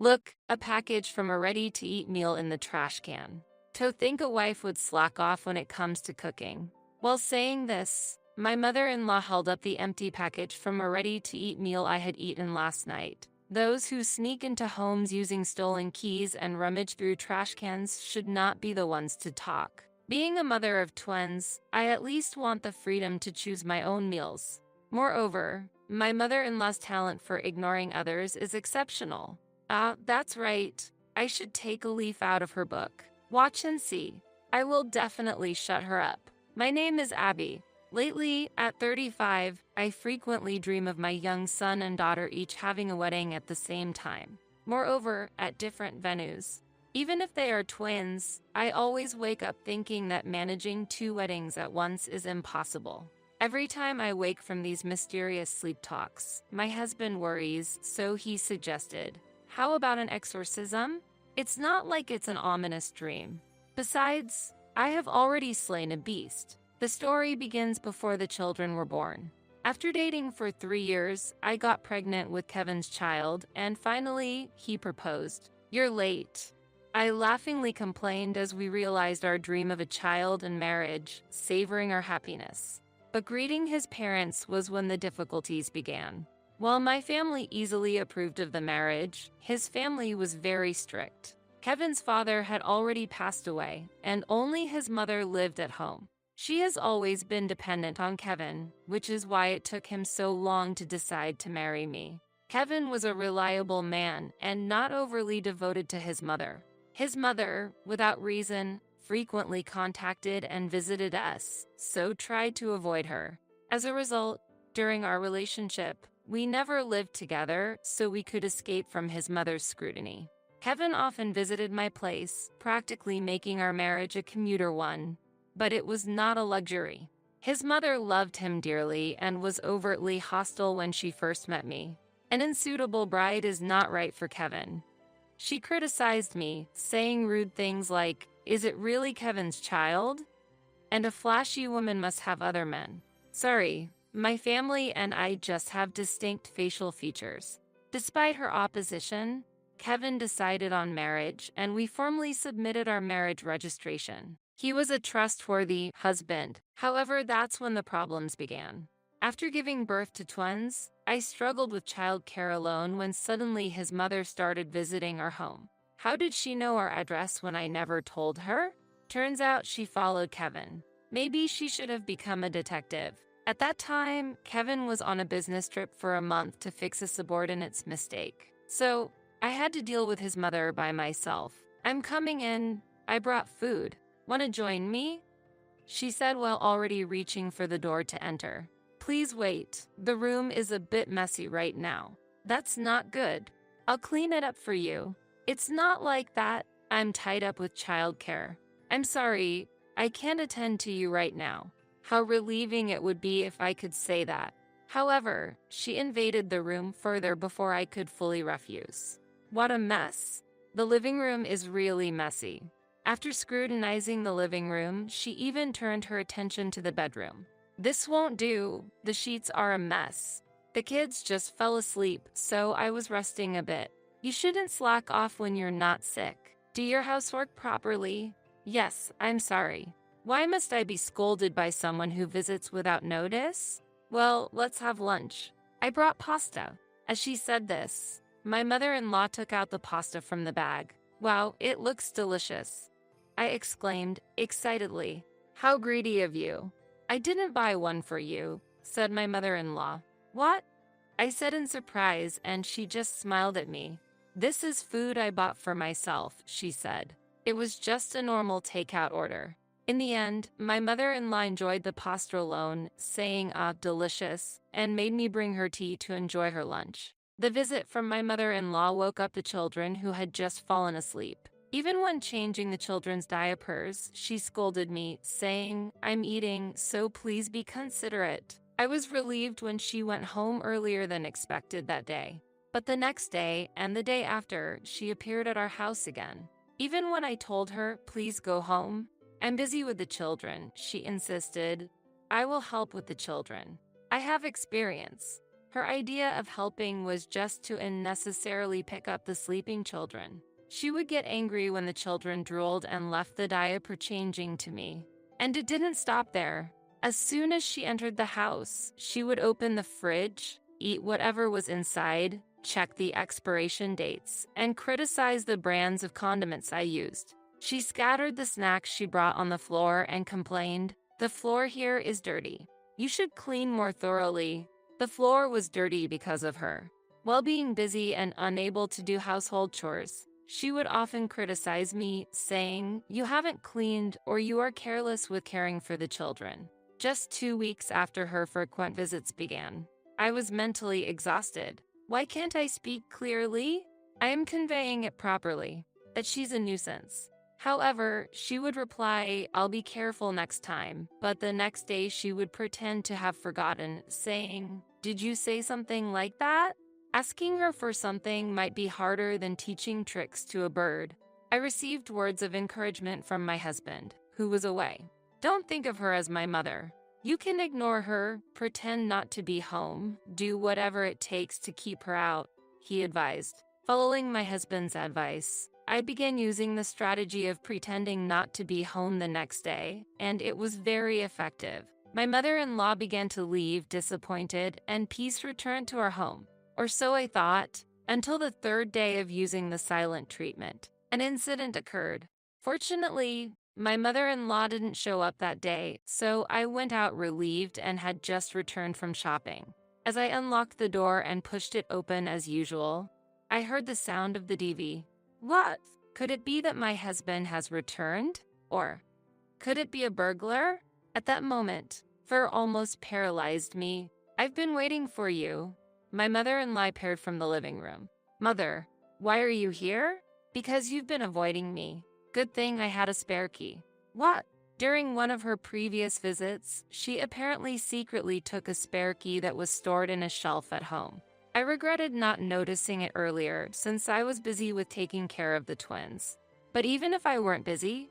Look, a package from a ready-to-eat meal in the trash can. To think a wife would slack off when it comes to cooking. While saying this, my mother-in-law held up the empty package from a ready-to-eat meal I had eaten last night. Those who sneak into homes using stolen keys and rummage through trash cans should not be the ones to talk. Being a mother of twins, I at least want the freedom to choose my own meals. Moreover, my mother-in-law's talent for ignoring others is exceptional. That's right. I should take a leaf out of her book. Watch and see. I will definitely shut her up. My name is Abby. Lately, at 35, I frequently dream of my young son and daughter each having a wedding at the same time. Moreover, at different venues. Even if they are twins, I always wake up thinking that managing 2 weddings at once is impossible. Every time I wake from these mysterious sleep talks, my husband worries, so he suggested, "How about an exorcism? It's not like it's an ominous dream. Besides, I have already slain a beast." The story begins before the children were born. After dating for 3 years, I got pregnant with Kevin's child, and finally, he proposed. "You're late." I laughingly complained as we realized our dream of a child and marriage, savoring our happiness. But greeting his parents was when the difficulties began. While my family easily approved of the marriage, his family was very strict. Kevin's father had already passed away, and only his mother lived at home. She has always been dependent on Kevin, which is why it took him so long to decide to marry me. Kevin was a reliable man and not overly devoted to his mother. His mother, without reason, frequently contacted and visited us, so tried to avoid her. As a result, during our relationship, we never lived together so we could escape from his mother's scrutiny. Kevin often visited my place, practically making our marriage a commuter one. But it was not a luxury. His mother loved him dearly and was overtly hostile when she first met me. An unsuitable bride is not right for Kevin. She criticized me, saying rude things like, "Is it really Kevin's child? And a flashy woman must have other men." Sorry, my family and I just have distinct facial features. Despite her opposition, Kevin decided on marriage, and we formally submitted our marriage registration. He was a trustworthy husband. However, that's when the problems began. After giving birth to twins, I struggled with childcare alone when suddenly his mother started visiting our home. How did she know our address when I never told her? Turns out she followed Kevin. Maybe she should have become a detective. At that time, Kevin was on a business trip for a month to fix a subordinate's mistake. So, I had to deal with his mother by myself. "I'm coming in. I brought food. Want to join me?" she said while already reaching for the door to enter. "Please wait. The room is a bit messy right now." "That's not good. I'll clean it up for you." "It's not like that. I'm tied up with childcare." "I'm sorry. I can't attend to you right now." How relieving it would be if I could say that. However, she invaded the room further before I could fully refuse. What a mess. The living room is really messy. After scrutinizing the living room, she even turned her attention to the bedroom. "This won't do. The sheets are a mess. The kids just fell asleep, so I was resting a bit." "You shouldn't slack off when you're not sick. Do your housework properly." "Yes, I'm sorry. Why must I be scolded by someone who visits without notice?" "Well, let's have lunch. I brought pasta." As she said this, my mother-in-law took out the pasta from the bag. "Wow, it looks delicious," I exclaimed, excitedly. "How greedy of you." "I didn't buy one for you," said my mother-in-law. "What?" I said in surprise, and she just smiled at me. "This is food I bought for myself," she said. It was just a normal takeout order. In the end, my mother-in-law enjoyed the pasta alone, saying, delicious, and made me bring her tea to enjoy her lunch. The visit from my mother-in-law woke up the children who had just fallen asleep. Even when changing the children's diapers, she scolded me, saying, "I'm eating, so please be considerate." I was relieved when she went home earlier than expected that day. But the next day, and the day after, she appeared at our house again. Even when I told her, "Please go home, I'm busy with the children," she insisted, "I will help with the children. I have experience." Her idea of helping was just to unnecessarily pick up the sleeping children. She would get angry when the children drooled and left the diaper changing to me. And it didn't stop there. As soon as she entered the house, she would open the fridge, eat whatever was inside, check the expiration dates, and criticize the brands of condiments I used. She scattered the snacks she brought on the floor and complained, "The floor here is dirty. You should clean more thoroughly." The floor was dirty because of her. While being busy and unable to do household chores, she would often criticize me, saying, "You haven't cleaned or you are careless with caring for the children." Just 2 weeks after her frequent visits began, I was mentally exhausted. Why can't I speak clearly? I am conveying it properly, that she's a nuisance. However, she would reply, "I'll be careful next time," but the next day she would pretend to have forgotten, saying, "Did you say something like that?" Asking her for something might be harder than teaching tricks to a bird. I received words of encouragement from my husband, who was away. "Don't think of her as my mother. You can ignore her, pretend not to be home, do whatever it takes to keep her out," he advised. Following my husband's advice, I began using the strategy of pretending not to be home the next day, and it was very effective. My mother-in-law began to leave disappointed, and peace returned to our home. Or so I thought, until the third day of using the silent treatment. An incident occurred. Fortunately, my mother-in-law didn't show up that day, so I went out relieved and had just returned from shopping. As I unlocked the door and pushed it open as usual, I heard the sound of the TV. What? Could it be that my husband has returned? Or could it be a burglar? At that moment, fear almost paralyzed me. "I've been waiting for you." My mother-in-law appeared from the living room. "Mother, why are you here?" "Because you've been avoiding me. Good thing I had a spare key." "What?" During one of her previous visits, she apparently secretly took a spare key that was stored in a shelf at home. I regretted not noticing it earlier since I was busy with taking care of the twins. But even if I weren't busy,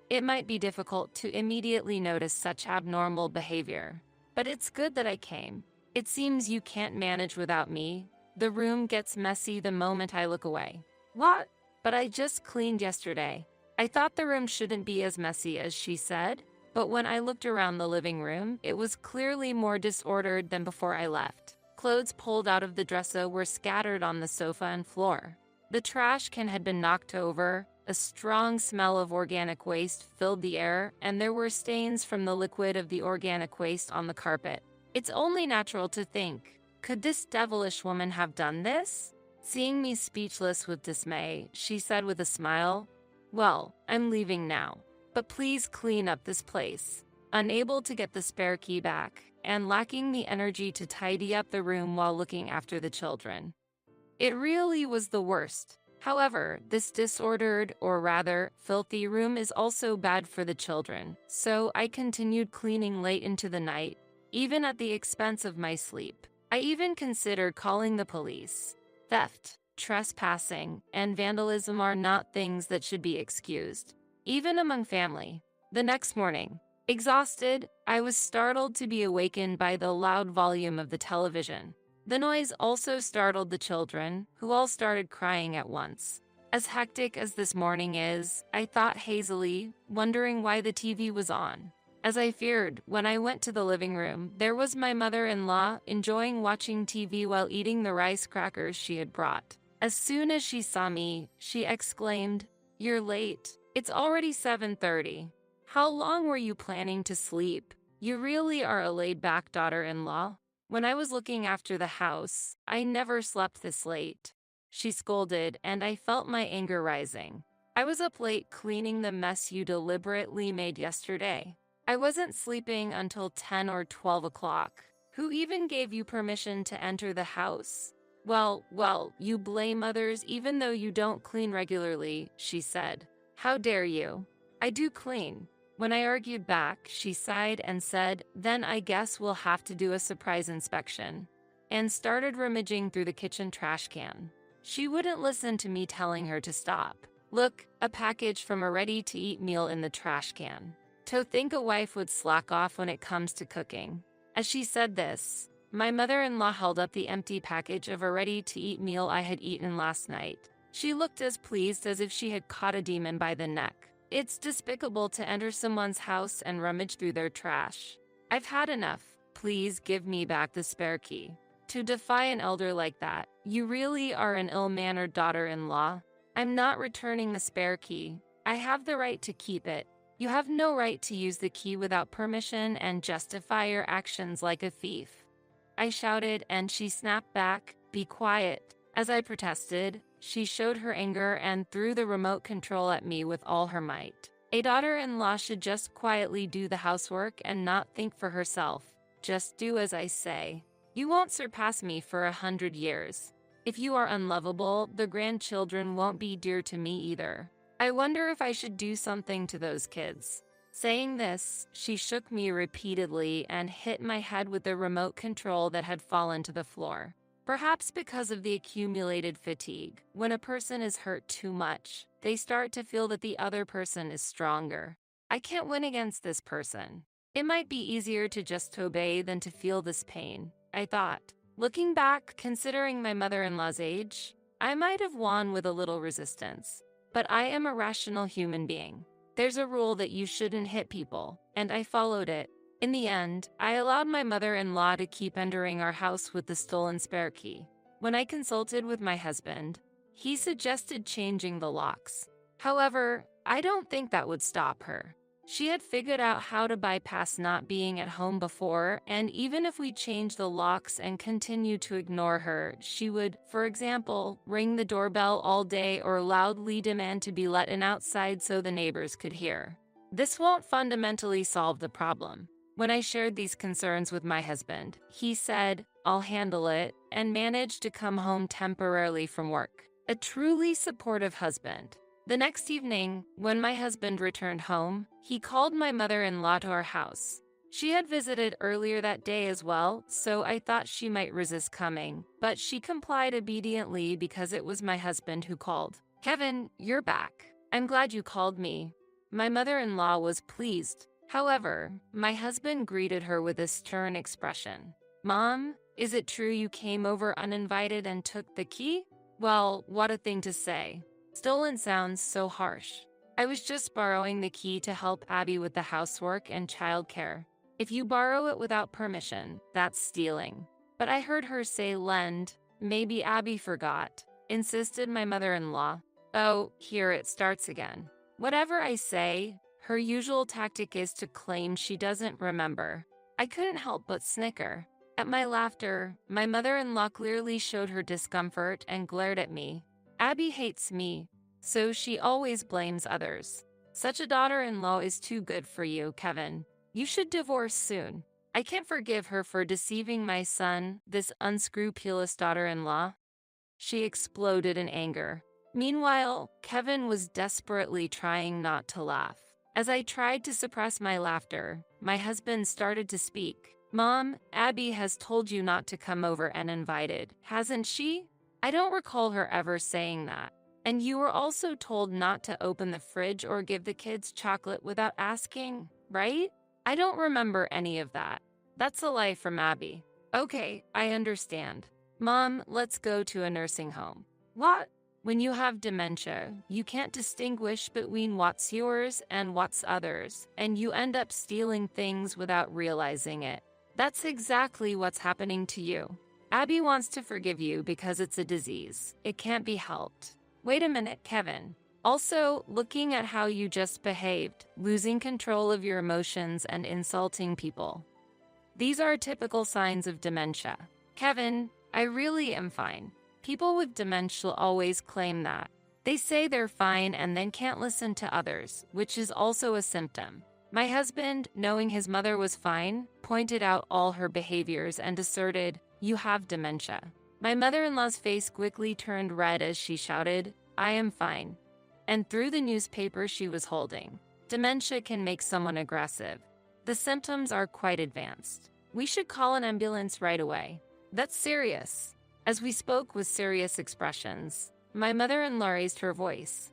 it might be difficult to immediately notice such abnormal behavior. But it's good that I came. It seems you can't manage without me. The room gets messy the moment I look away. "What?" "But I just cleaned yesterday." I thought the room shouldn't be as messy as she said, but when I looked around the living room, it was clearly more disordered than before I left. Clothes pulled out of the dresser were scattered on the sofa and floor. The trash can had been knocked over, a strong smell of organic waste filled the air, and there were stains from the liquid of the organic waste on the carpet. It's only natural to think, could this devilish woman have done this? Seeing me speechless with dismay, she said with a smile, "Well, I'm leaving now, but please clean up this place." Unable to get the spare key back, and lacking the energy to tidy up the room while looking after the children. It really was the worst. However, this disordered, or rather, filthy room is also bad for the children, so I continued cleaning late into the night, even at the expense of my sleep. I even considered calling the police. Theft, trespassing, and vandalism are not things that should be excused, even among family. The next morning, exhausted, I was startled to be awakened by the loud volume of the television. The noise also startled the children, who all started crying at once. As hectic as this morning is, I thought hazily, wondering why the TV was on. As I feared, when I went to the living room, there was my mother-in-law enjoying watching TV while eating the rice crackers she had brought. As soon as she saw me, she exclaimed, "You're late. It's already 7:30. How long were you planning to sleep? You really are a laid-back daughter-in-law." When I was looking after the house, I never slept this late, she scolded, and I felt my anger rising. "I was up late cleaning the mess you deliberately made yesterday. I wasn't sleeping until 10 or 12 o'clock. Who even gave you permission to enter the house?" Well, you blame others even though you don't clean regularly," she said. "How dare you? I do clean." When I argued back, she sighed and said, "Then I guess we'll have to do a surprise inspection," and started rummaging through the kitchen trash can. She wouldn't listen to me telling her to stop. "Look, a package from a ready-to-eat meal in the trash can. To think a wife would slack off when it comes to cooking." As she said this, My mother-in-law held up the empty package of a ready-to-eat meal I had eaten last night. She looked as pleased as if she had caught a demon by the neck. It's despicable to enter someone's house and rummage through their trash. I've had enough. Please give me back the spare key. To defy an elder like that, you really are an ill-mannered daughter-in-law. I'm not returning the spare key. I have the right to keep it. You have no right to use the key without permission and justify your actions like a thief. I shouted, and she snapped back, "Be quiet." As I protested, she showed her anger and threw the remote control at me with all her might. A daughter-in-law should just quietly do the housework and not think for herself. Just do as I say. You won't surpass me for 100 years. If you are unlovable, the grandchildren won't be dear to me either. I wonder if I should do something to those kids. Saying this, she shook me repeatedly and hit my head with the remote control that had fallen to the floor. Perhaps because of the accumulated fatigue, when a person is hurt too much, they start to feel that the other person is stronger. I can't win against this person. It might be easier to just obey than to feel this pain, I thought. Looking back, considering my mother-in-law's age, I might have won with a little resistance. But I am a rational human being. There's a rule that you shouldn't hit people, and I followed it. In the end, I allowed my mother-in-law to keep entering our house with the stolen spare key. When I consulted with my husband, he suggested changing the locks. However, I don't think that would stop her. She had figured out how to bypass not being at home before, and even if we changed the locks and continued to ignore her, she would, for example, ring the doorbell all day or loudly demand to be let in outside so the neighbors could hear. This won't fundamentally solve the problem. When I shared these concerns with my husband, he said, "I'll handle it," and managed to come home temporarily from work. A truly supportive husband. The next evening, when my husband returned home, he called my mother-in-law to our house. She had visited earlier that day as well, so I thought she might resist coming, but she complied obediently because it was my husband who called. "Kevin, you're back. I'm glad you called me." My mother-in-law was pleased. However, my husband greeted her with a stern expression. "Mom, is it true you came over uninvited and took the key?" Well, what a thing to say. Stolen sounds so harsh. I was just borrowing the key to help Abby with the housework and childcare. If you borrow it without permission, that's stealing. But I heard her say lend. Maybe Abby forgot, insisted my mother-in-law. Oh, here it starts again. Whatever I say, her usual tactic is to claim she doesn't remember. I couldn't help but snicker. At my laughter, my mother-in-law clearly showed her discomfort and glared at me. Abby hates me, so she always blames others. Such a daughter-in-law is too good for you, Kevin. You should divorce soon. I can't forgive her for deceiving my son, this unscrupulous daughter-in-law. She exploded in anger. Meanwhile, Kevin was desperately trying not to laugh. As I tried to suppress my laughter, my husband started to speak. "Mom, Abby has told you not to come over uninvited, hasn't she? I don't recall her ever saying that. And you were also told not to open the fridge or give the kids chocolate without asking, right? I don't remember any of that." That's a lie from Abby. "Okay, I understand. Mom, let's go to a nursing home." What? When you have dementia, you can't distinguish between what's yours and what's others, and you end up stealing things without realizing it. That's exactly what's happening to you. Abby wants to forgive you because it's a disease. It can't be helped. Wait a minute, Kevin. Also, looking at how you just behaved, losing control of your emotions and insulting people. These are typical signs of dementia. Kevin, I really am fine. People with dementia always claim that. They say they're fine and then can't listen to others, which is also a symptom. My husband, knowing his mother was fine, pointed out all her behaviors and asserted, "You have dementia." My mother-in-law's face quickly turned red as she shouted, "I am fine," and threw the newspaper she was holding. Dementia can make someone aggressive. The symptoms are quite advanced. We should call an ambulance right away. That's serious. As we spoke with serious expressions, my mother-in-law raised her voice.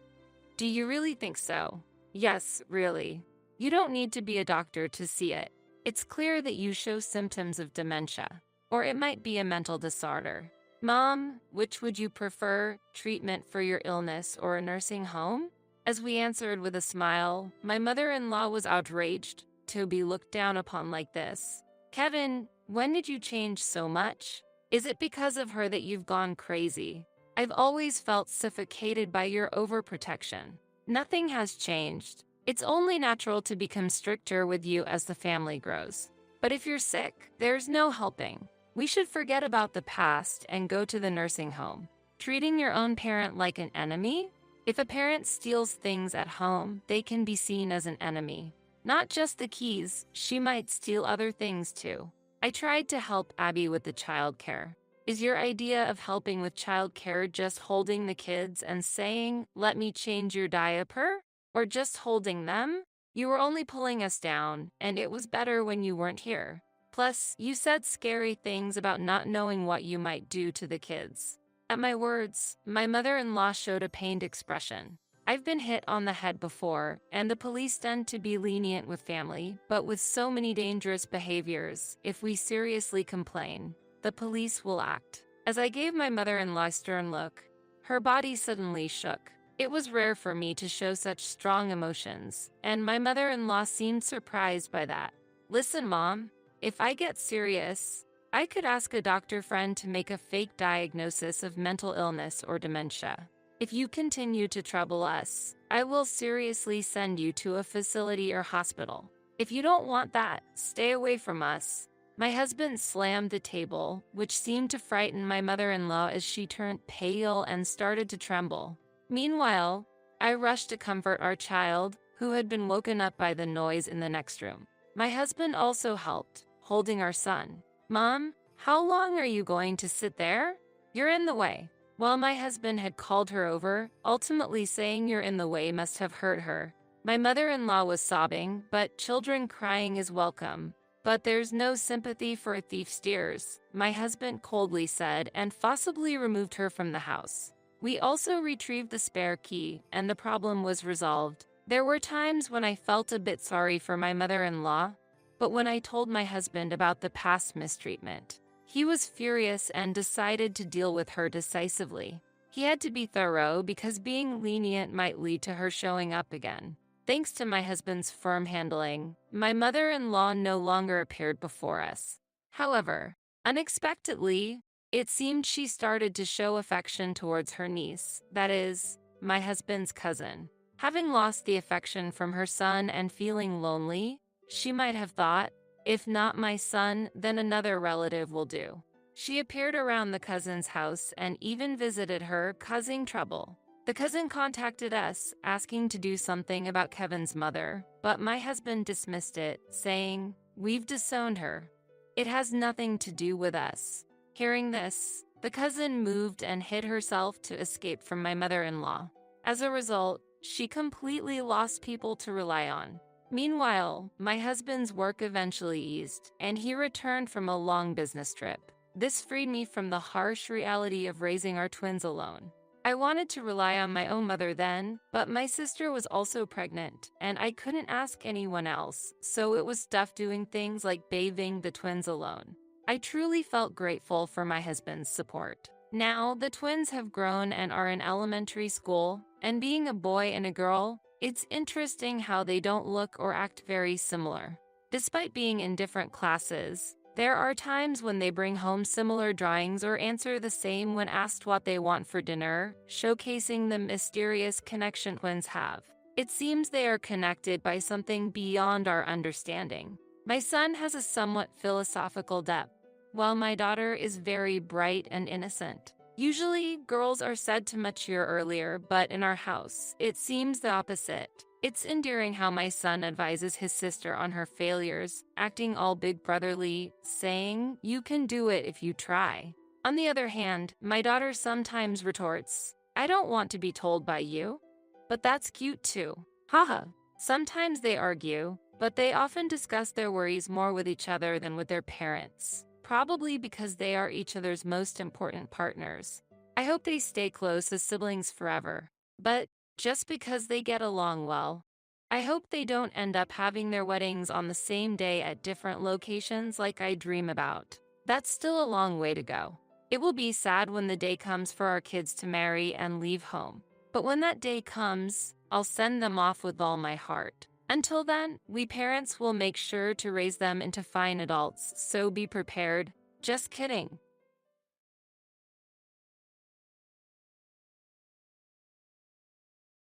"Do you really think so?" "Yes, really. You don't need to be a doctor to see it. It's clear that you show symptoms of dementia. or it might be a mental disorder. Mom, which would you prefer, treatment for your illness or a nursing home? As we answered with a smile, my mother-in-law was outraged to be looked down upon like this. Kevin, when did you change so much? Is it because of her that you've gone crazy? I've always felt suffocated by your overprotection. Nothing has changed. It's only natural to become stricter with you as the family grows. But if you're sick, there's no helping. We should forget about the past and go to the nursing home. Treating your own parent like an enemy? If a parent steals things at home, they can be seen as an enemy. Not just the keys, she might steal other things too. I tried to help Abby with the childcare. Is your idea of helping with childcare just holding the kids and saying, "Let me change your diaper"? Or just holding them? You were only pulling us down, and it was better when you weren't here. Plus, you said scary things about not knowing what you might do to the kids. At my words, my mother-in-law showed a pained expression. I've been hit on the head before, and the police tend to be lenient with family, but with so many dangerous behaviors, if we seriously complain, the police will act. As I gave my mother-in-law a stern look, her body suddenly shook. It was rare for me to show such strong emotions, and my mother-in-law seemed surprised by that. Listen, Mom, if I get serious, I could ask a doctor friend to make a fake diagnosis of mental illness or dementia. If you continue to trouble us, I will seriously send you to a facility or hospital. If you don't want that, stay away from us. My husband slammed the table, which seemed to frighten my mother-in-law as she turned pale and started to tremble. Meanwhile, I rushed to comfort our child, who had been woken up by the noise in the next room. My husband also helped, holding our son. Mom, how long are you going to sit there? You're in the way. While my husband had called her over, ultimately saying you're in the way must have hurt her. My mother-in-law was sobbing, but children crying is welcome. But there's no sympathy for a thief's tears, my husband coldly said, and forcibly removed her from the house. We also retrieved the spare key, and the problem was resolved. There were times when I felt a bit sorry for my mother-in-law, but when I told my husband about the past mistreatment, he was furious and decided to deal with her decisively. He had to be thorough because being lenient might lead to her showing up again. Thanks to my husband's firm handling, my mother-in-law no longer appeared before us. However, unexpectedly, it seemed she started to show affection towards her niece, that is, my husband's cousin. Having lost the affection from her son and feeling lonely, she might have thought, if not my son, then another relative will do. She appeared around the cousin's house and even visited her, causing trouble. The cousin contacted us, asking to do something about Kevin's mother, but my husband dismissed it, saying, "We've disowned her. It has nothing to do with us." Hearing this, the cousin moved and hid herself to escape from my mother-in-law. As a result, she completely lost people to rely on. Meanwhile, my husband's work eventually eased, and he returned from a long business trip. This freed me from the harsh reality of raising our twins alone. I wanted to rely on my own mother then, but my sister was also pregnant, and I couldn't ask anyone else, so it was tough doing things like bathing the twins alone. I truly felt grateful for my husband's support. Now, the twins have grown and are in elementary school, and being a boy and a girl, it's interesting how they don't look or act very similar. Despite being in different classes, there are times when they bring home similar drawings or answer the same when asked what they want for dinner, showcasing the mysterious connection twins have. It seems they are connected by something beyond our understanding. My son has a somewhat philosophical depth, while my daughter is very bright and innocent. Usually, girls are said to mature earlier, but in our house, it seems the opposite. It's endearing how my son advises his sister on her failures, acting all big brotherly, saying, "You can do it if you try." On the other hand, my daughter sometimes retorts, "I don't want to be told by you." But that's cute too. Haha. Sometimes they argue, but they often discuss their worries more with each other than with their parents, probably because they are each other's most important partners. I hope they stay close as siblings forever. But just because they get along well, I hope they don't end up having their weddings on the same day at different locations like I dream about. That's still a long way to go. It will be sad when the day comes for our kids to marry and leave home. But when that day comes, I'll send them off with all my heart. Until then, we parents will make sure to raise them into fine adults, so be prepared. Just kidding.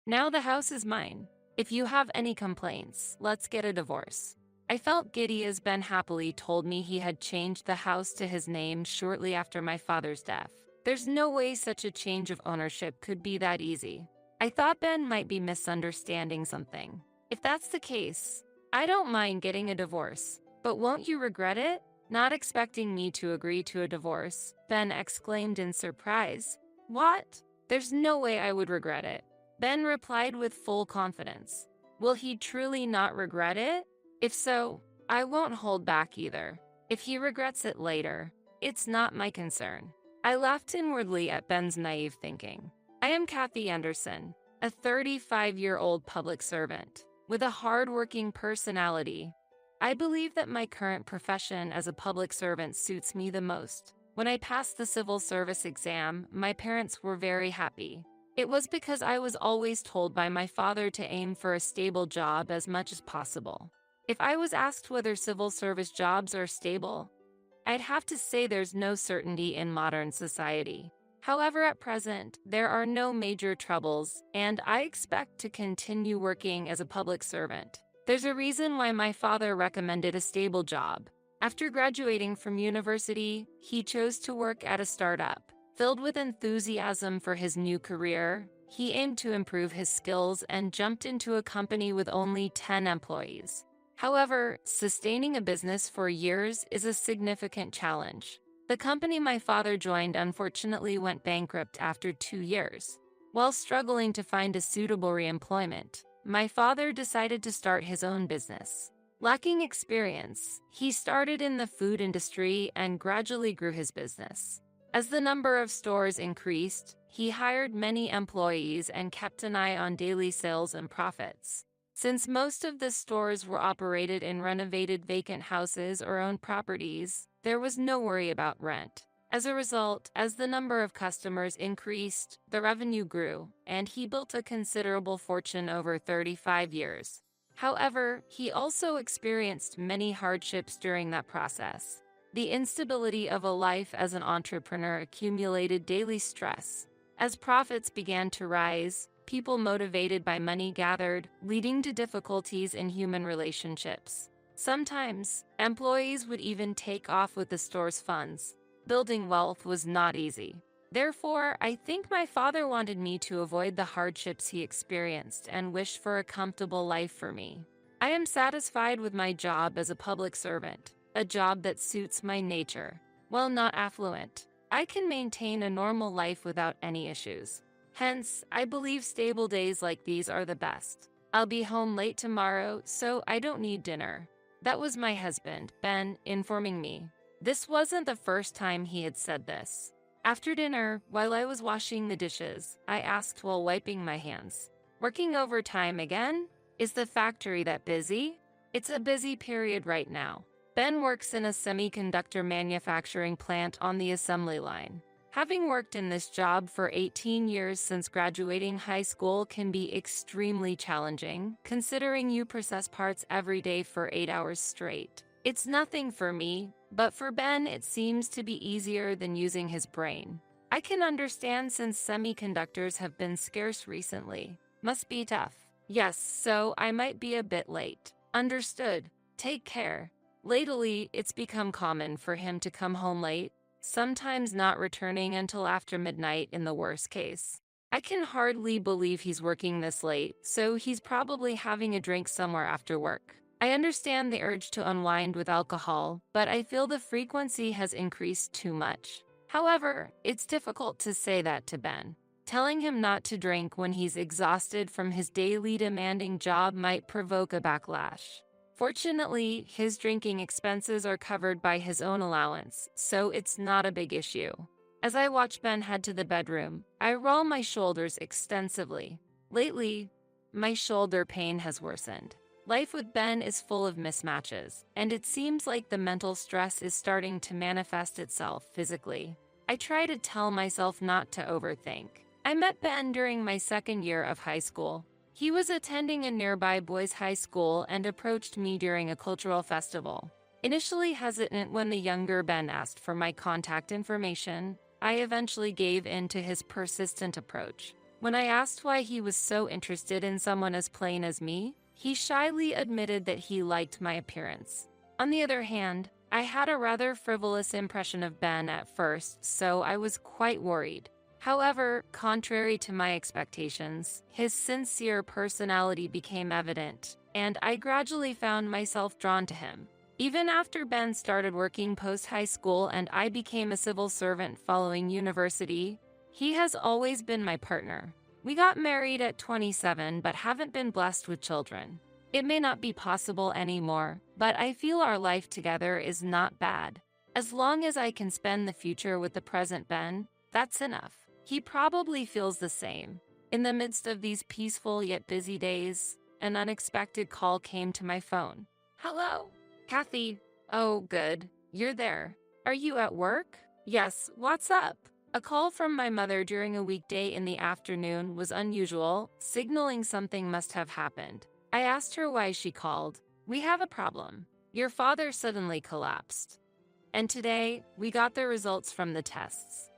Now the house is mine. If you have any complaints, let's get a divorce. I felt giddy as Ben happily told me he had changed the house to his name shortly after my father's death. There's no way such a change of ownership could be that easy. I thought Ben might be misunderstanding something. If that's the case, I don't mind getting a divorce, but won't you regret it? Not expecting me to agree to a divorce, Ben exclaimed in surprise. What? There's no way I would regret it. Ben replied with full confidence. Will he truly not regret it? If so, I won't hold back either. If he regrets it later, it's not my concern. I laughed inwardly at Ben's naive thinking. I am Kathy Anderson, a 35-year-old public servant with a hard-working personality. I believe that my current profession as a public servant suits me the most. When I passed the civil service exam, my parents were very happy. It was because I was always told by my father to aim for a stable job as much as possible. If I was asked whether civil service jobs are stable, I'd have to say there's no certainty in modern society. However, at present, there are no major troubles, and I expect to continue working as a public servant. There's a reason why my father recommended a stable job. After graduating from university, he chose to work at a startup. Filled with enthusiasm for his new career, he aimed to improve his skills and jumped into a company with only 10 employees. However, sustaining a business for years is a significant challenge. The company my father joined unfortunately went bankrupt after 2 years. While struggling to find a suitable reemployment, my father decided to start his own business. Lacking experience, he started in the food industry and gradually grew his business. As the number of stores increased, he hired many employees and kept an eye on daily sales and profits. Since most of the stores were operated in renovated vacant houses or owned properties, there was no worry about rent. As a result, as the number of customers increased, the revenue grew, and he built a considerable fortune over 35 years. However, he also experienced many hardships during that process. The instability of a life as an entrepreneur accumulated daily stress. As profits began to rise, people motivated by money gathered, leading to difficulties in human relationships. Sometimes, employees would even take off with the store's funds. Building wealth was not easy. Therefore, I think my father wanted me to avoid the hardships he experienced and wished for a comfortable life for me. I am satisfied with my job as a public servant, a job that suits my nature. While not affluent, I can maintain a normal life without any issues. Hence, I believe stable days like these are the best. I'll be home late tomorrow, so I don't need dinner. That was my husband, Ben, informing me. This wasn't the first time he had said this. After dinner, while I was washing the dishes, I asked while wiping my hands, "Working overtime again? Is the factory that busy?" "It's a busy period right now." Ben works in a semiconductor manufacturing plant on the assembly line. Having worked in this job for 18 years since graduating high school can be extremely challenging, considering you process parts every day for 8 hours straight. It's nothing for me, but for Ben it seems to be easier than using his brain. I can understand since semiconductors have been scarce recently. Must be tough. Yes, so I might be a bit late. Understood. Take care. Lately, it's become common for him to come home late, sometimes not returning until after midnight in the worst case. I can hardly believe he's working this late, so he's probably having a drink somewhere after work. I understand the urge to unwind with alcohol, but I feel the frequency has increased too much. However, it's difficult to say that to Ben. Telling him not to drink when he's exhausted from his daily demanding job might provoke a backlash. Fortunately, his drinking expenses are covered by his own allowance, so it's not a big issue. As I watch Ben head to the bedroom, I roll my shoulders extensively. Lately, my shoulder pain has worsened. Life with Ben is full of mismatches, and it seems like the mental stress is starting to manifest itself physically. I try to tell myself not to overthink. I met Ben during my second year of high school. He was attending a nearby boys' high school and approached me during a cultural festival. Initially hesitant when the younger Ben asked for my contact information, I eventually gave in to his persistent approach. When I asked why he was so interested in someone as plain as me, he shyly admitted that he liked my appearance. On the other hand, I had a rather frivolous impression of Ben at first, so I was quite worried. However, contrary to my expectations, his sincere personality became evident, and I gradually found myself drawn to him. Even after Ben started working post-high school and I became a civil servant following university, he has always been my partner. We got married at 27 but haven't been blessed with children. It may not be possible anymore, but I feel our life together is not bad. As long as I can spend the future with the present Ben, that's enough. He probably feels the same. In the midst of these peaceful yet busy days, an unexpected call came to my phone. Hello? Kathy. Oh, good. You're there. Are you at work? Yes, what's up? A call from my mother during a weekday in the afternoon was unusual, signaling something must have happened. I asked her why she called. We have a problem. Your father suddenly collapsed. And today, we got the results from the tests.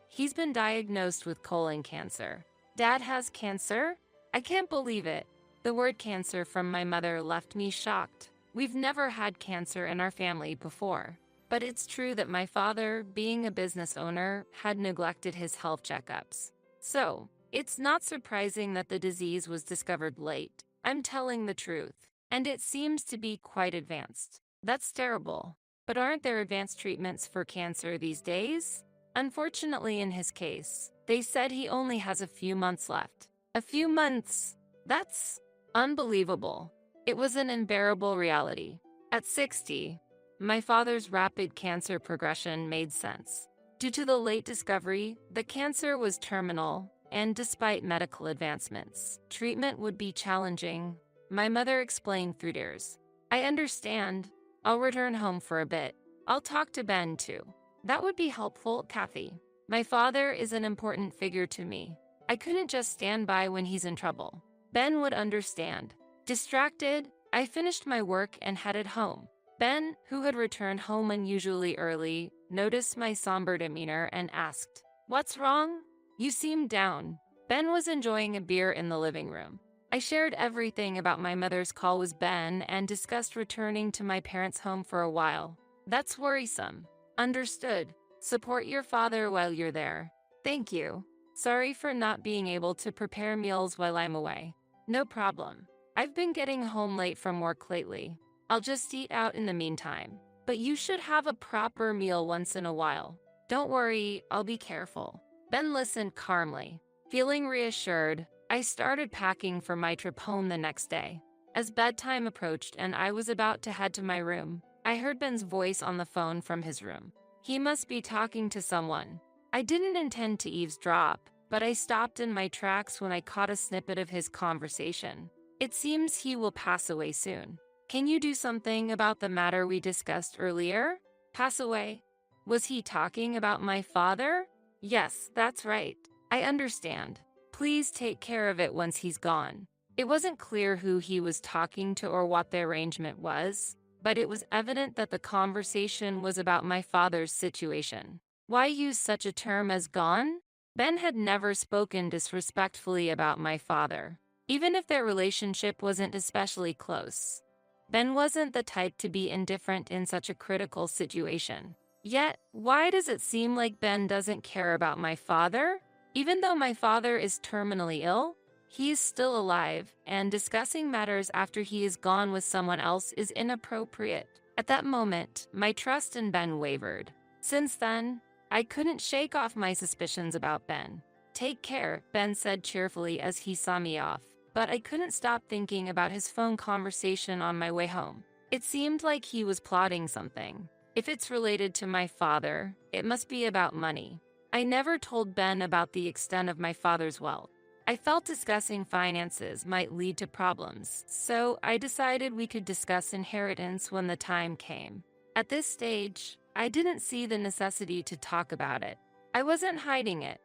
He's been diagnosed with colon cancer. Dad has cancer? I can't believe it. The word cancer from my mother left me shocked. We've never had cancer in our family before. But it's true that my father, being a business owner, had neglected his health checkups. So, it's not surprising that the disease was discovered late. I'm telling the truth. And it seems to be quite advanced. That's terrible. But aren't there advanced treatments for cancer these days? Unfortunately, in his case, they said he only has a few months left. A few months? That's unbelievable. It was an unbearable reality. At 60, my father's rapid cancer progression made sense. Due to the late discovery, the cancer was terminal, and despite medical advancements, treatment would be challenging. My mother explained through tears. I understand. I'll return home for a bit. I'll talk to Ben too. That would be helpful, Kathy. My father is an important figure to me. I couldn't just stand by when he's in trouble. Ben would understand. Distracted, I finished my work and headed home. Ben, who had returned home unusually early, noticed my somber demeanor and asked, "What's wrong? You seem down." Ben was enjoying a beer in the living room. I shared everything about my mother's call with Ben and discussed returning to my parents' home for a while. That's worrisome. Understood. Support your father while you're there. Thank you. Sorry for not being able to prepare meals while I'm away. No problem. I've been getting home late from work lately. I'll just eat out in the meantime. But you should have a proper meal once in a while. Don't worry, I'll be careful. Ben listened calmly. Feeling reassured, I started packing for my trip home the next day. As bedtime approached and I was about to head to my room, I heard Ben's voice on the phone from his room. He must be talking to someone. I didn't intend to eavesdrop, but I stopped in my tracks when I caught a snippet of his conversation. It seems he will pass away soon. Can you do something about the matter we discussed earlier? Pass away? Was he talking about my father? Yes, that's right. I understand. Please take care of it once he's gone. It wasn't clear who he was talking to or what the arrangement was, but it was evident that the conversation was about my father's situation. Why use such a term as gone? Ben had never spoken disrespectfully about my father, even if their relationship wasn't especially close. Ben wasn't the type to be indifferent in such a critical situation. Yet, why does it seem like Ben doesn't care about my father? Even though my father is terminally ill, he is still alive, and discussing matters after he is gone with someone else is inappropriate. At that moment, my trust in Ben wavered. Since then, I couldn't shake off my suspicions about Ben. Take care, Ben said cheerfully as he saw me off, but I couldn't stop thinking about his phone conversation on my way home. It seemed like he was plotting something. If it's related to my father, it must be about money. I never told Ben about the extent of my father's wealth. I felt discussing finances might lead to problems, so I decided we could discuss inheritance when the time came. At this stage, I didn't see the necessity to talk about it. I wasn't hiding it.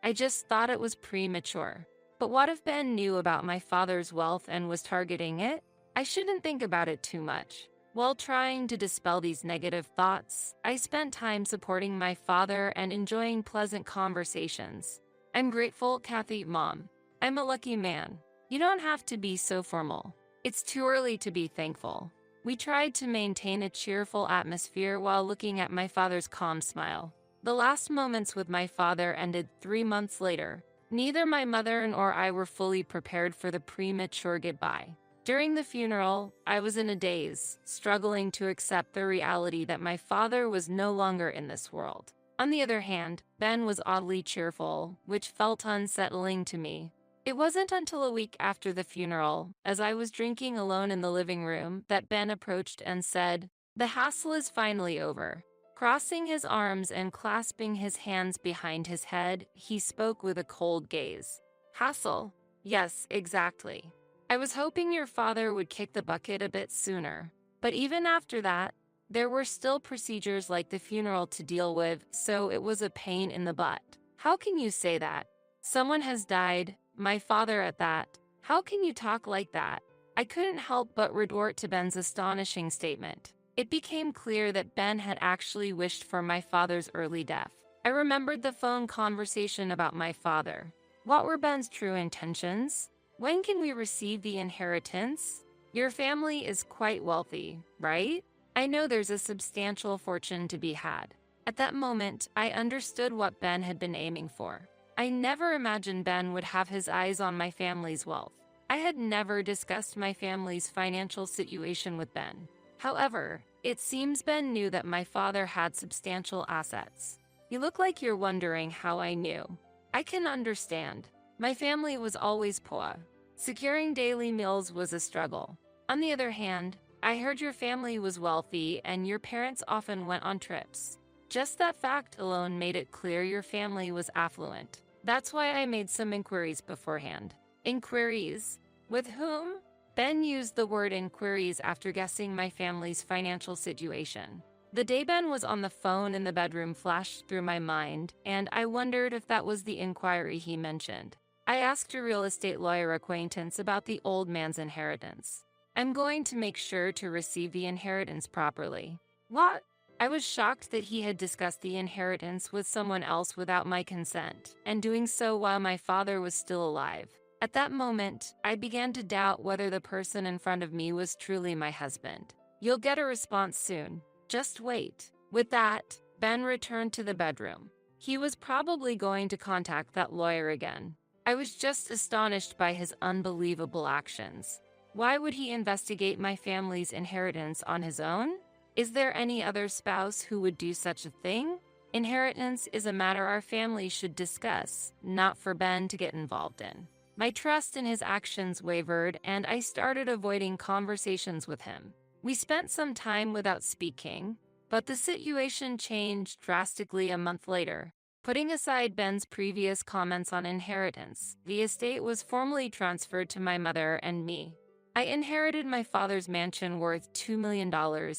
I just thought it was premature. But what if Ben knew about my father's wealth and was targeting it? I shouldn't think about it too much. While trying to dispel these negative thoughts, I spent time supporting my father and enjoying pleasant conversations. I'm grateful, Kathy, Mom. I'm a lucky man. You don't have to be so formal. It's too early to be thankful. We tried to maintain a cheerful atmosphere while looking at my father's calm smile. The last moments with my father ended 3 months later. Neither my mother nor I were fully prepared for the premature goodbye. During the funeral, I was in a daze, struggling to accept the reality that my father was no longer in this world. On the other hand, Ben was oddly cheerful, which felt unsettling to me. It wasn't until a week after the funeral, as I was drinking alone in the living room, that Ben approached and said, "The hassle is finally over." Crossing his arms and clasping his hands behind his head, he spoke with a cold gaze. "Hassle? Yes, exactly. I was hoping your father would kick the bucket a bit sooner. But even after that, there were still procedures like the funeral to deal with, so it was a pain in the butt." "How can you say that? Someone has died, my father at that. How can you talk like that?" I couldn't help but retort to Ben's astonishing statement. It became clear that Ben had actually wished for my father's early death. I remembered the phone conversation about my father. What were Ben's true intentions? When can we receive the inheritance? Your family is quite wealthy, right? I know there's a substantial fortune to be had. At that moment, I understood what Ben had been aiming for. I never imagined Ben would have his eyes on my family's wealth. I had never discussed my family's financial situation with Ben. However, it seems Ben knew that my father had substantial assets. You look like you're wondering how I knew. I can understand. My family was always poor. Securing daily meals was a struggle. On the other hand, I heard your family was wealthy and your parents often went on trips. Just that fact alone made it clear your family was affluent. That's why I made some inquiries beforehand. Inquiries? With whom? Ben used the word inquiries after guessing my family's financial situation. The day Ben was on the phone in the bedroom flashed through my mind, and I wondered if that was the inquiry he mentioned. I asked a real estate lawyer acquaintance about the old man's inheritance. "I'm going to make sure to receive the inheritance properly." "What?" I was shocked that he had discussed the inheritance with someone else without my consent, and doing so while my father was still alive. At that moment, I began to doubt whether the person in front of me was truly my husband. "You'll get a response soon. Just wait." With that, Ben returned to the bedroom. He was probably going to contact that lawyer again. I was just astonished by his unbelievable actions. Why would he investigate my family's inheritance on his own? Is there any other spouse who would do such a thing? Inheritance is a matter our family should discuss, not for Ben to get involved in. My trust in his actions wavered, and I started avoiding conversations with him. We spent some time without speaking, but the situation changed drastically a month later. Putting aside Ben's previous comments on inheritance, the estate was formally transferred to my mother and me. I inherited my father's mansion worth $2 million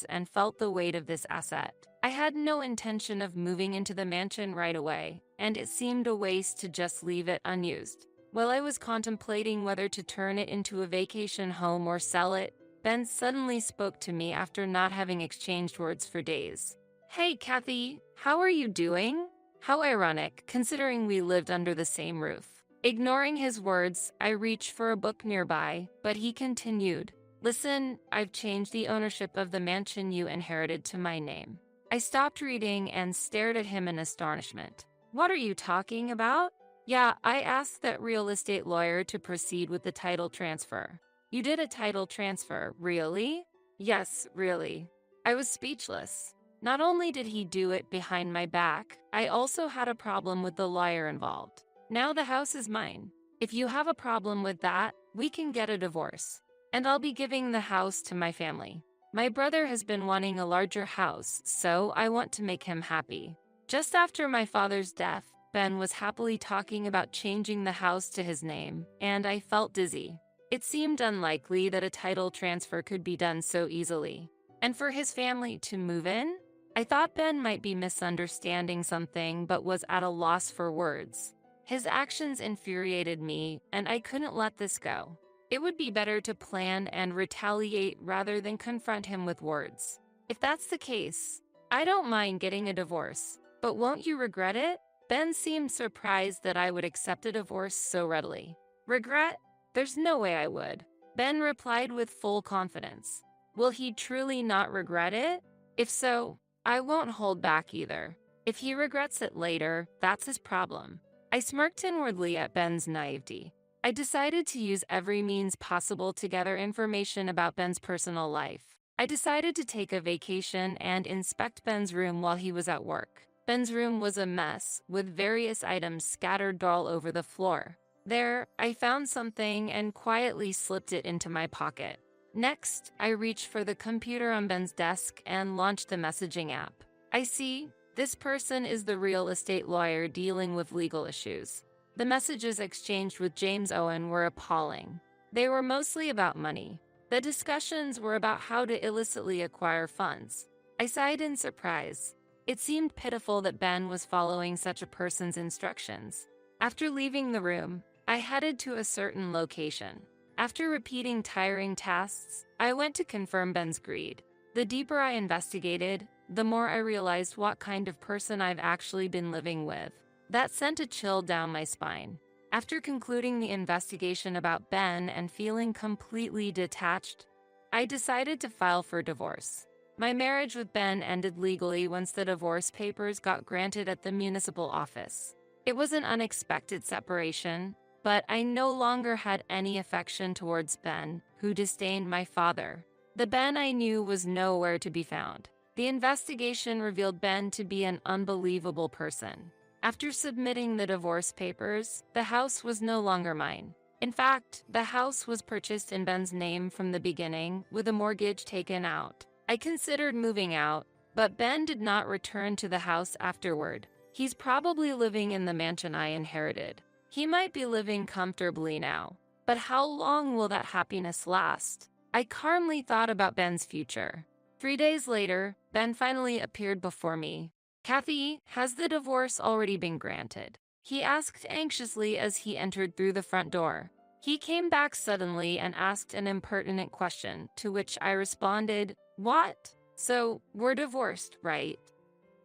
and felt the weight of this asset. I had no intention of moving into the mansion right away, and it seemed a waste to just leave it unused. While I was contemplating whether to turn it into a vacation home or sell it, Ben suddenly spoke to me after not having exchanged words for days. "Hey, Kathy, how are you doing?" How ironic, considering we lived under the same roof. Ignoring his words, I reached for a book nearby, but he continued, "Listen, I've changed the ownership of the mansion you inherited to my name." I stopped reading and stared at him in astonishment. "What are you talking about?" "Yeah, I asked that real estate lawyer to proceed with the title transfer." "You did a title transfer, really?" "Yes, really." I was speechless. Not only did he do it behind my back, I also had a problem with the lawyer involved. Now the house is mine. If you have a problem with that, we can get a divorce. And I'll be giving the house to my family. My brother has been wanting a larger house, so I want to make him happy. Just after my father's death, Ben was happily talking about changing the house to his name, and I felt dizzy. It seemed unlikely that a title transfer could be done so easily. And for his family to move in? I thought Ben might be misunderstanding something but was at a loss for words. His actions infuriated me, and I couldn't let this go. It would be better to plan and retaliate rather than confront him with words. If that's the case, I don't mind getting a divorce, but won't you regret it? Ben seemed surprised that I would accept a divorce so readily. Regret? There's no way I would. Ben replied with full confidence. Will he truly not regret it? If so, I won't hold back either. If he regrets it later, that's his problem. I smirked inwardly at Ben's naivety. I decided to use every means possible to gather information about Ben's personal life. I decided to take a vacation and inspect Ben's room while he was at work. Ben's room was a mess, with various items scattered all over the floor. There, I found something and quietly slipped it into my pocket. Next, I reached for the computer on Ben's desk and launched the messaging app. I see, this person is the real estate lawyer dealing with legal issues. The messages exchanged with James Owen were appalling. They were mostly about money. The discussions were about how to illicitly acquire funds. I sighed in surprise. It seemed pitiful that Ben was following such a person's instructions. After leaving the room, I headed to a certain location. After repeating tiring tasks, I went to confirm Ben's greed. The deeper I investigated, the more I realized what kind of person I've actually been living with. That sent a chill down my spine. After concluding the investigation about Ben and feeling completely detached, I decided to file for divorce. My marriage with Ben ended legally once the divorce papers got granted at the municipal office. It was an unexpected separation, but I no longer had any affection towards Ben, who disdained my father. The Ben I knew was nowhere to be found. The investigation revealed Ben to be an unbelievable person. After submitting the divorce papers, the house was no longer mine. In fact, the house was purchased in Ben's name from the beginning, with a mortgage taken out. I considered moving out, but Ben did not return to the house afterward. He's probably living in the mansion I inherited. He might be living comfortably now, but how long will that happiness last? I calmly thought about Ben's future. 3 days later, Ben finally appeared before me. Kathy, has the divorce already been granted? He asked anxiously as he entered through the front door. He came back suddenly and asked an impertinent question, to which I responded, "What? So, we're divorced, right?"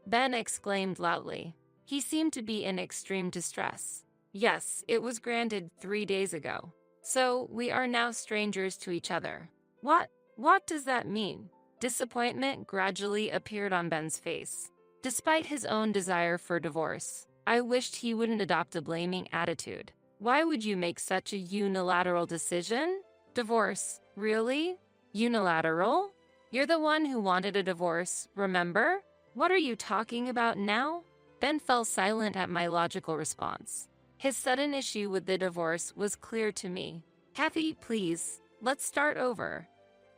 Ben exclaimed loudly. He seemed to be in extreme distress. "Yes, it was granted 3 days ago. So, we are now strangers to each other." What does that mean? Disappointment gradually appeared on Ben's face. Despite his own desire for divorce, I wished he wouldn't adopt a blaming attitude. Why would you make such a unilateral decision? Divorce, really? Unilateral? You're the one who wanted a divorce, remember? What are you talking about now? Ben fell silent at my logical response. His sudden issue with the divorce was clear to me. "Kathy, please, let's start over.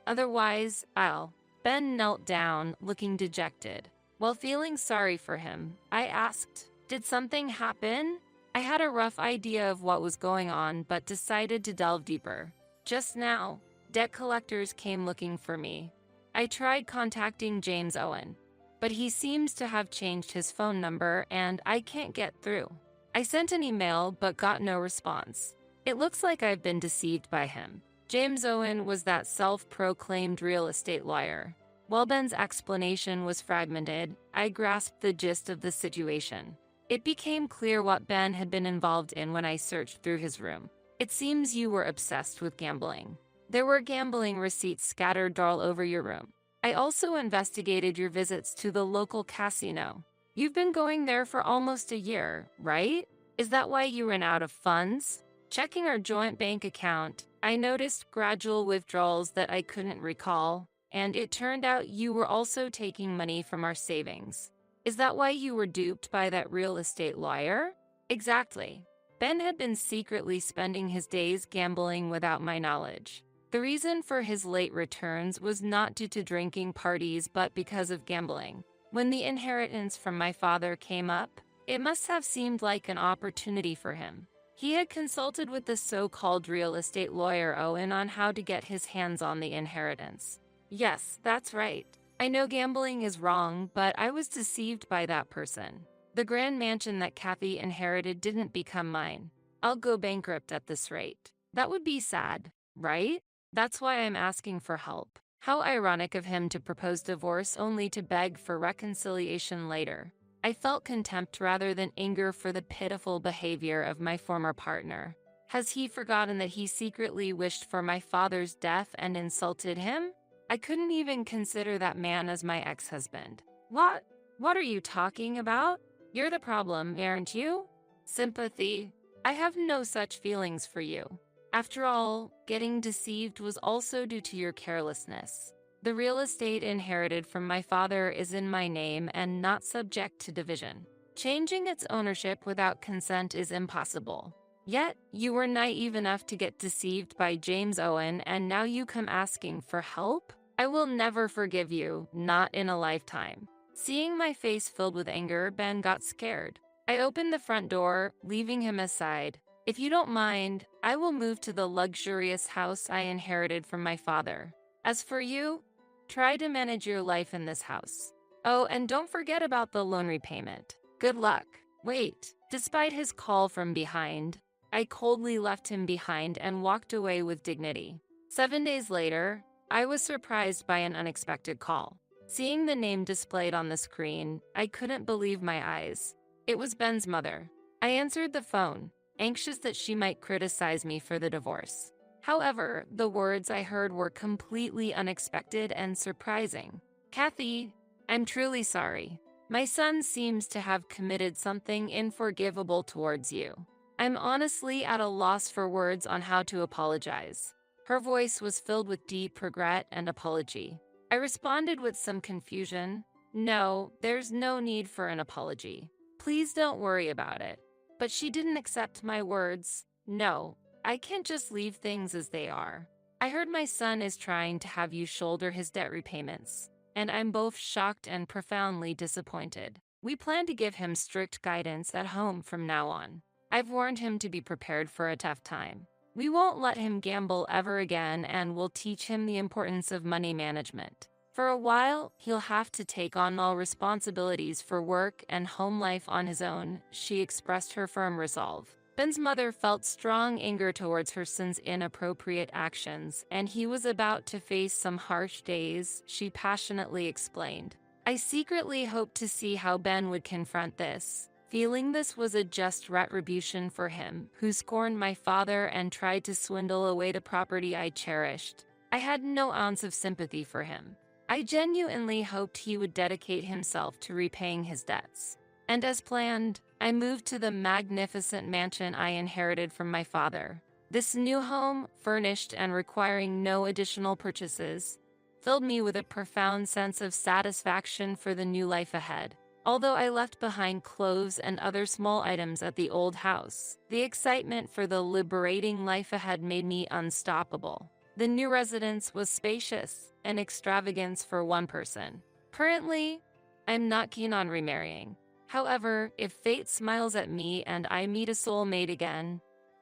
Otherwise, I'll." Ben knelt down, looking dejected. While feeling sorry for him, I asked, "Did something happen?" I had a rough idea of what was going on, but decided to delve deeper. "Just now, debt collectors came looking for me. I tried contacting James Owen, but he seems to have changed his phone number and I can't get through. I sent an email but got no response. It looks like I've been deceived by him." James Owen was that self-proclaimed real estate lawyer. While Ben's explanation was fragmented, I grasped the gist of the situation. It became clear what Ben had been involved in when I searched through his room. "It seems you were obsessed with gambling. There were gambling receipts scattered all over your room. I also investigated your visits to the local casino. You've been going there for almost a year, right? Is that why you ran out of funds? Checking our joint bank account, I noticed gradual withdrawals that I couldn't recall, and it turned out you were also taking money from our savings. Is that why you were duped by that real estate lawyer?" Exactly. Ben had been secretly spending his days gambling without my knowledge. The reason for his late returns was not due to drinking parties but because of gambling. When the inheritance from my father came up, It must have seemed like an opportunity for him. He had consulted with the so-called real estate lawyer Owen on how to get his hands on the inheritance. Yes, that's right. I know gambling is wrong, but I was deceived by that person. The grand mansion that Kathy inherited didn't become mine. I'll go bankrupt at this rate. That would be sad, right? That's why I'm asking for help. How ironic of him to propose divorce only to beg for reconciliation later. I felt contempt rather than anger for the pitiful behavior of my former partner. Has he forgotten that he secretly wished for my father's death and insulted him? I couldn't even consider that man as my ex-husband. What? What are you talking about? You're the problem, aren't you? Sympathy. I have no such feelings for you. After all, getting deceived was also due to your carelessness. The real estate inherited from my father is in my name and not subject to division. Changing its ownership without consent is impossible. Yet, you were naive enough to get deceived by James Owen, and now you come asking for help? I will never forgive you, not in a lifetime. Seeing my face filled with anger, Ben got scared. I opened the front door, leaving him aside. If you don't mind, I will move to the luxurious house I inherited from my father. As for you, try to manage your life in this house. Oh, and don't forget about the loan repayment. Good luck. Wait, despite his call from behind, I coldly left him behind and walked away with dignity. 7 days later, I was surprised by an unexpected call. Seeing the name displayed on the screen, I couldn't believe my eyes. It was Ben's mother. I answered the phone, anxious that she might criticize me for the divorce. However, the words I heard were completely unexpected and surprising. Kathy, I'm truly sorry. My son seems to have committed something unforgivable towards you. I'm honestly at a loss for words on how to apologize. Her voice was filled with deep regret and apology. I responded with some confusion. No, there's no need for an apology. Please don't worry about it. But she didn't accept my words. No, I can't just leave things as they are. I heard my son is trying to have you shoulder his debt repayments, and I'm both shocked and profoundly disappointed. We plan to give him strict guidance at home from now on. I've warned him to be prepared for a tough time. We won't let him gamble ever again, and we'll teach him the importance of money management. For a while, he'll have to take on all responsibilities for work and home life on his own, she expressed her firm resolve. Ben's mother felt strong anger towards her son's inappropriate actions, and he was about to face some harsh days, she passionately explained. I secretly hoped to see how Ben would confront this, feeling this was a just retribution for him, who scorned my father and tried to swindle away the property I cherished. I had no ounce of sympathy for him. I genuinely hoped he would dedicate himself to repaying his debts. And as planned, I moved to the magnificent mansion I inherited from my father. This new home, furnished and requiring no additional purchases, filled me with a profound sense of satisfaction for the new life ahead. Although I left behind clothes and other small items at the old house, the excitement for the liberating life ahead made me unstoppable. The new residence was spacious, an extravagance for one person. Currently, I'm not keen on remarrying. However, if fate smiles at me and I meet a soulmate again,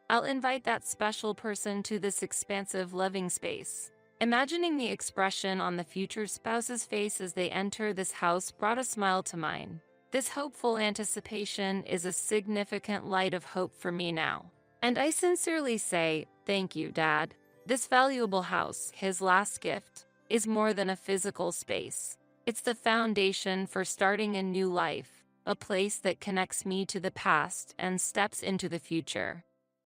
I'll invite that special person to this expansive living space. Imagining the expression on the future spouse's face as they enter this house brought a smile to mine. This hopeful anticipation is a significant light of hope for me now. And I sincerely say, thank you, Dad. This valuable house, his last gift, is more than a physical space. It's the foundation for starting a new life, a place that connects me to the past and steps into the future.